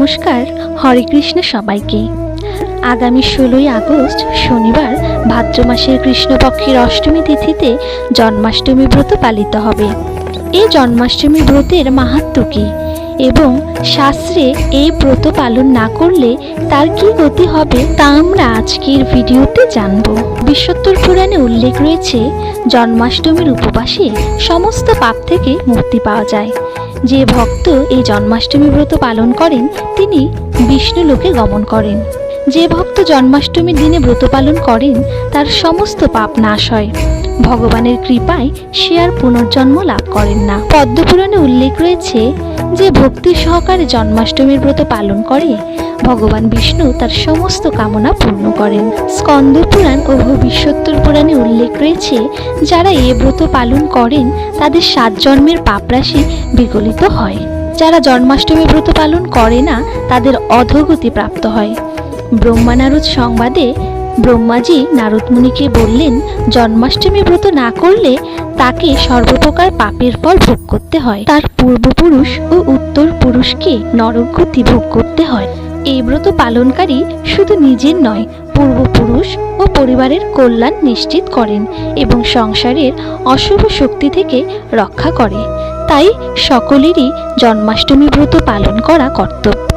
নমস্কার, হরে কৃষ্ণ সবাইকে। আগামী 16ই আগস্ট শনিবার ভাদ্র মাসের কৃষ্ণপক্ষের অষ্টমী তিথিতে জন্মাষ্টমী ব্রত পালিত হবে। এই জন্মাষ্টমী ব্রতের মাহাত্ম্য কী এবং শাস্ত্রে এই ব্রত পালন না করলে তার কি গতি হবে তা আমরা আজকের ভিডিওতে জানব। বিশ্বত্তর পুরাণে উল্লেখ রয়েছে, জন্মাষ্টমীর উপবাসে সমস্ত পাপ থেকে মুক্তি পাওয়া যায়। যে ভক্ত এই জন্মাষ্টমী ব্রত পালন করেন তিনি বিষ্ণু লোকে গমন করেন। যে ভক্ত জন্মাষ্টমীর দিনে ব্রত পালন করেন তার সমস্ত পাপ নাশ হয়। ভগবানের কৃপায় সে আর পুনর্জন্ম লাভ করেন না। পদ্মপুরাণে উল্লেখ রয়েছে, যে ভক্তি সহকারে জন্মাষ্টমীর ব্রত পালন করে ভগবান বিষ্ণু তার সমস্ত কামনা পূর্ণ করেন। স্কন্দ পুরাণ ও ভবিষ্যত্তর পুরাণে উল্লেখ রয়েছে, যারা এ ব্রত পালন করেন তাদের 7 জন্মের পাপরাশি বিগলিত হয়। যারা জন্মাষ্টমী ব্রত পালন করে না তাদের অধোগতি প্রাপ্ত হয়। ব্রহ্মানারদ সংবাদে ব্রহ্মাজি নারদ মুনিকে বললেন, জন্মাষ্টমী ব্রত না করলে তাকে সর্বপ্রকার পাপের ফল ভোগ করতে হয়। তার পূর্বপুরুষ ও উত্তর পুরুষকে নরকগতি ভোগ করতে হয়। এই ব্রত পালনকারী শুধু নিজের নয়, পূর্বপুরুষ ও পরিবারের কল্যাণ নিশ্চিত করেন এবং সংসারের অশুভ শক্তি থেকে রক্ষা করে। তাই সকলেরই জন্মাষ্টমী ব্রত পালন করা কর্তব্য।